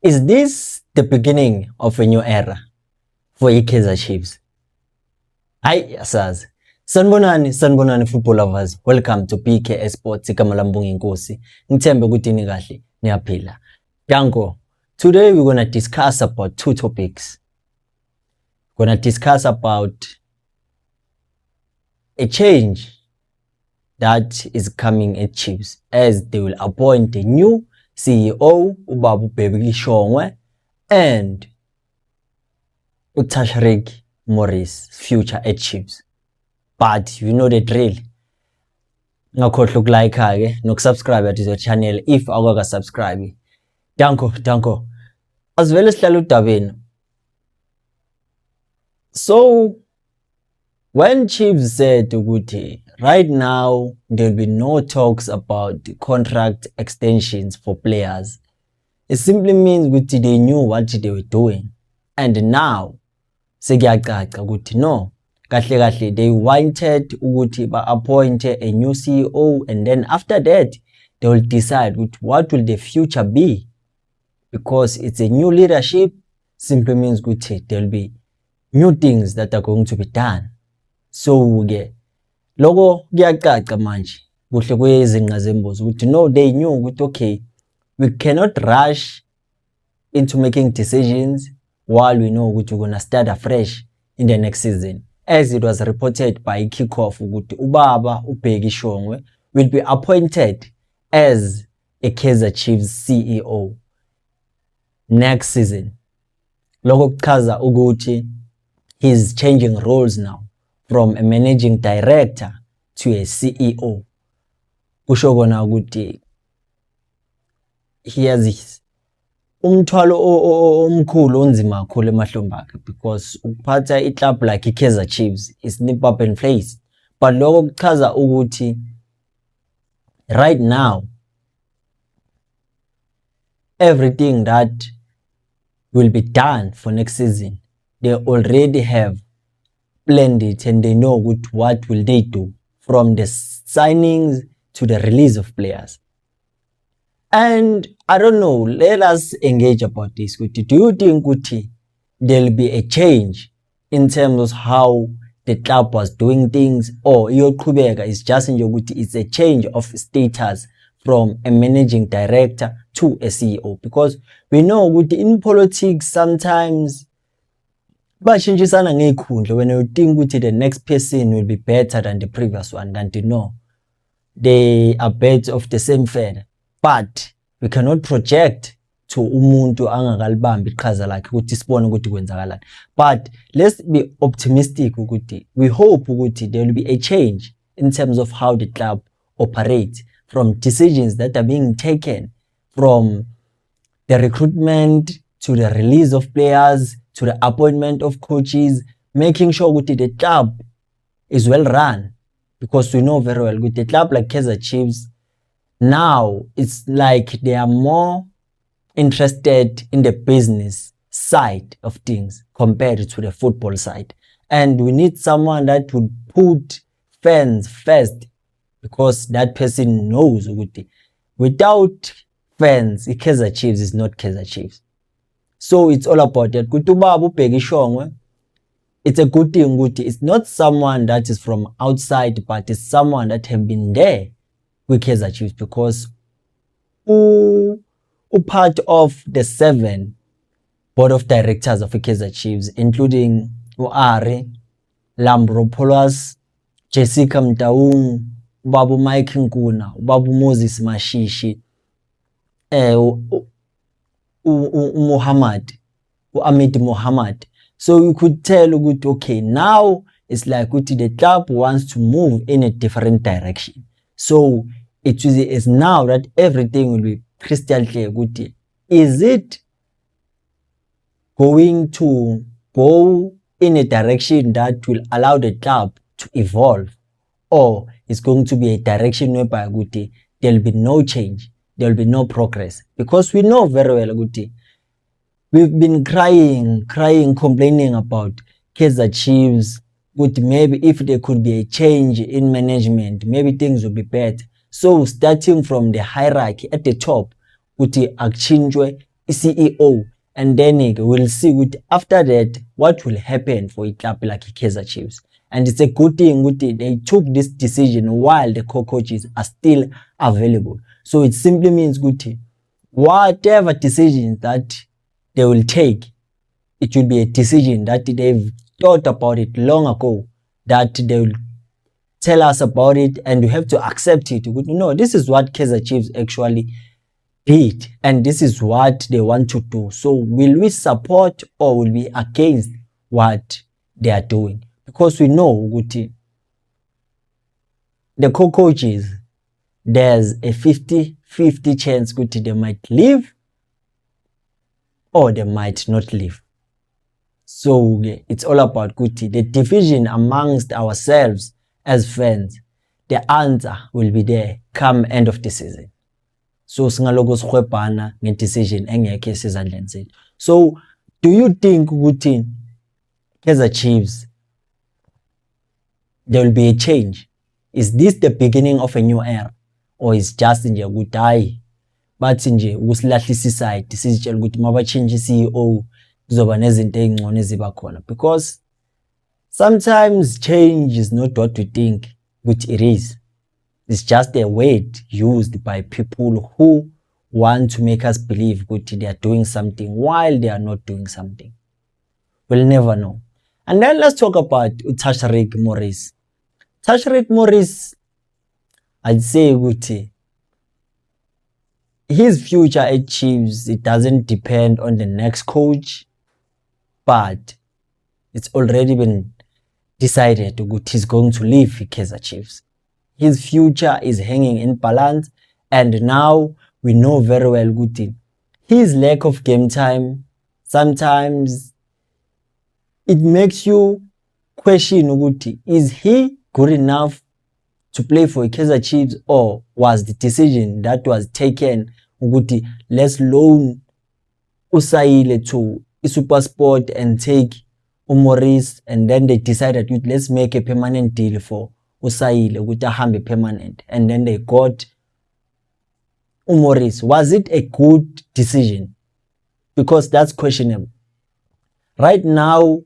Is this the beginning of a new era for Kaizer Chiefs? Hi, Saz. Sanibonani football lovers. Welcome to PK Sports. Igama lami Mbongi Nkosi. Ngithembe ukuthi ni kahle niyaphila. Danko. Today we're going to discuss about two topics. We're going to discuss about a change that is coming at Chiefs as they will appoint a new CEO, Ubaba Ubheki Shongwe, and Tashrek Morris, future at Chiefs. But you know the drill. Ngakhohlwa ukulike ke nokusubscribe to the channel if awaka subscribe. Danko. Asivele sihlala udabeni. So when Chiefs said ukuthi right now there will be no talks about contract extensions for players, it simply means ukuthi they knew what they were doing, and now sekuyacaca ukuthi no, kahle they wanted ukuthi ba appoint a new CEO, and then after that they will decide what will the future be, because it's a new leadership. Simply means ukuthi there will be new things that are going to be done. So ke lokho kuyacaca manje kuhle kwezinqa zembozo ukuthi no, they knew ukuthi okay, we cannot rush into making decisions while we know ukuthi we're going to start afresh in the next season, as it was reported by Kickoff ukuthi Ubaba Ubheki Shongwe will be appointed as a Kaizer Chiefs CEO next season. Lokho kuchaza ukuthi he's changing roles now from a managing director to a CEO. Kusho kona ukuthi he has umthwalo omkhulu onzima kakhulu emahlombe akhe, because ukuphatha iclub like iKaizer Chiefs is nip up and face. But lokho kuchaza ukuthi right now everything that will be done for next season, they already have planned it, and they know what will they do from the signings to the release of players. And I don't know, let us engage about this. Do you think there will be a change in terms of how the club was doing things, or is just it's a change of status from a managing director to a CEO? Because we know in politics sometimes bashintshisana ngeikhundla when you think ukuthi the next person will be better than the previous one, kanti no, they are birds of the same feather. But we cannot project to umuntu angakalibambi iqhaza lakhe ukuthi sibone ukuthi kwenzakalani. But let's be optimistic ukuthi we hope ukuthi there will be a change in terms of how the club operates, from decisions that are being taken, from the recruitment to the release of players to the appointment of coaches, making sure that the club is well run. Because we know very well with the club like Kaizer Chiefs, now it's like they are more interested in the business side of things compared to the football side. And we need someone that would put fans first, because that person knows without fans, Kaizer Chiefs is not Kaizer Chiefs. So it's all about that. Ubaba Ubheki Shongwe, it's a good thing. It's not someone that is from outside, but it's someone that have been there with Kaizer Chiefs, because part of the 7 board of directors of Kaizer Chiefs, including Ari Lambropoulos, Jessica Mtaung, Babu Mike Nkuna, Babu Moses Mashishi, Muhammad, Ahmed Muhammad. So you could tell okay, now it's like the club wants to move in a different direction. So it is now that everything will be crystal clear. Is it going to go in a direction that will allow the club to evolve, or it's going to be a direction whereby there will be no change, there will be no progress? Because we know very well we've been crying, complaining about Kaizer Chiefs. Maybe if there could be a change in management, maybe things will be better. So starting from the hierarchy at the top, kuti achinjwe i-CEO, and then we'll see ukuthi after that what will happen for i-club like i-Kaizer Chiefs. And it's a good thing ukuthi they took this decision while the coaches are still available. So it simply means ukuthi whatever decision that they will take, it will be a decision that they've thought about it long ago, that they will tell us about it and we have to accept it. No, this is what Kaizer Chiefs actually did and this is what they want to do. So will we support or will we against what they are doing? Because we know the coaches, there's a 50-50 chance they might leave or they might not leave. So it's all about the division amongst ourselves as fans. The answer will be there come end of the season. So singaloko sikhwebhana nge-decision engekho esezandleni zethu. So do you think ukuthi Kaizer Chiefs there will be a change? Is this the beginning of a new era or is just nje ukuthi hayi bathi nje ukusilahlisa iside sizitshela ukuthi mabachange i-CEO kuzoba nezinto ezingcono eziba khona? Because sometimes change is not what we think which it is. It's just a word used by people who want to make us believe that they are doing something while they are not doing something. We'll never know. And then let's talk about Tashreeq Morris. Tashreeq Morris, I'd say his future at Chiefs, it doesn't depend on the next coach, but it's already been decided that he's going to leave Kaizer Chiefs. His future is hanging in balance, and now we know very well his lack of game time, sometimes it makes you question is he good enough to play for Kaizer Chiefs, or was the decision that was taken let's loan Usaile to SuperSport and take Morris, and then they decided let's make a permanent deal for Usaile ahambe permanent, and then they got Morris. Was it a good decision? Because that's questionable. Right now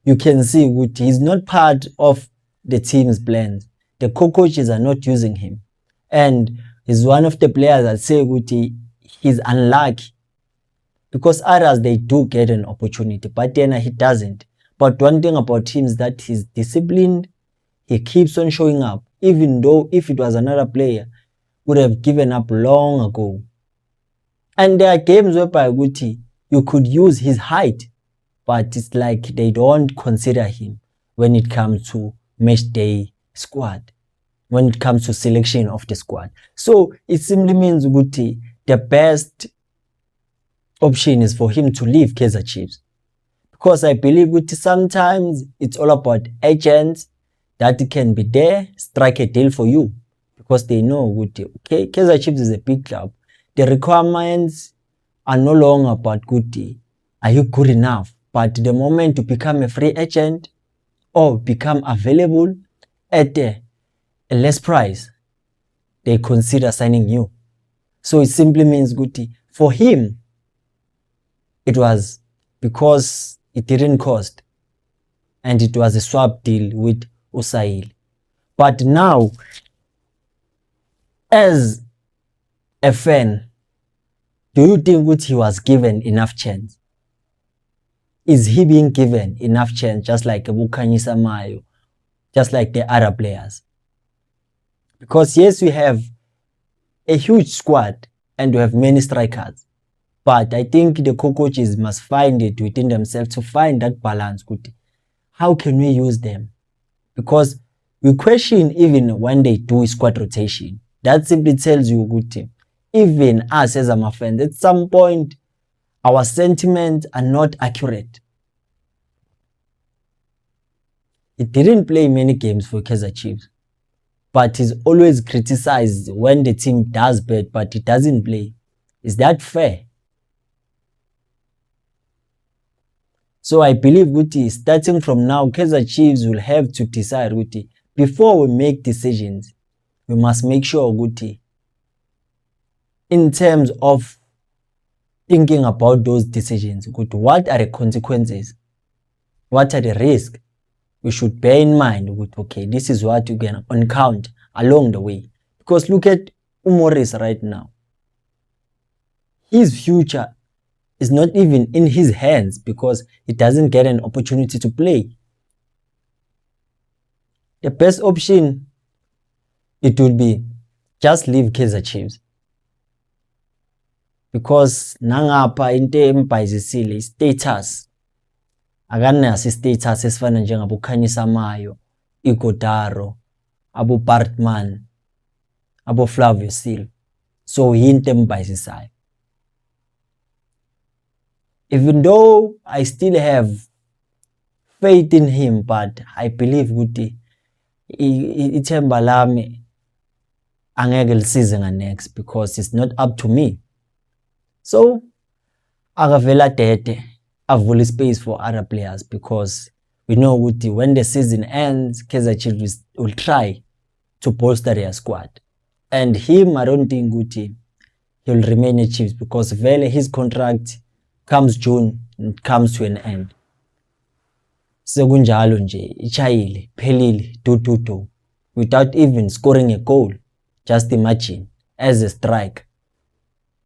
you can see he's not part of the team's plans. The coaches are not using him, and he's one of the players that say he's unlucky, because others they do get an opportunity but then he doesn't. But one thing about him is that he's disciplined. He keeps on showing up, even though if it was another player, would have given up long ago. And there are games whereby you could use his height, but it's like they don't consider him when it comes to match day squad, when it comes to selection of the squad. So it simply means the best option is for him to leave Kaizer Chiefs. Because I believe sometimes it's all about agents that can be there, strike a deal for you, because they know okay, Kaizer Chiefs is a big club. The requirements are no longer about are you good enough, but the moment to become a free agent or become available at a less price, they consider signing you. So it simply means for him it was because it didn't cost and it was a swap deal with Usaile. But now, as a fan, do you think he was given enough chance? Is he being given enough chance, just like Bukhanyisa Mayo, just like the other players? Because yes, we have a huge squad and we have many strikers, but I think the coaches must find it within themselves to find that balance. How can we use them? Because we question even when they do squad rotation. That simply tells you even us as a fan, at some point our sentiments are not accurate. He didn't play many games for Kaizer Chiefs, but he's always criticized when the team does bad, but he doesn't play. Is that fair? So I believe starting from now, Kaizer Chiefs will have to decide before we make decisions, we must make sure in terms of thinking about those decisions. What are the consequences? What are the risks? We should bear in mind, okay, this is what you can encounter along the way. Because look at Morris right now. His future is not even in his hands because he doesn't get an opportunity to play. The best option, it would be just leave Kaizer Chiefs. Because nangapha into embhayizisile status akanaso status esifana njengabo Khanyisa Mayo, Ighodaro, abo Bartman, abo Flavio Silva. So into embhayizisayo. Even though I still have faith in him, but I believe ukuthi ithemba lami angeke lisize next because it's not up to me. So akavela dede avule space for other players because we know ukuthi when the season ends, Kaizer Chiefs will try to bolster their squad. And him, I don't think ukuthi he'll remain at Chiefs because vele his contract comes June and comes to an end. Sekunjalo nje, ichayile, phelile, do without even scoring a goal. Just imagine as a striker.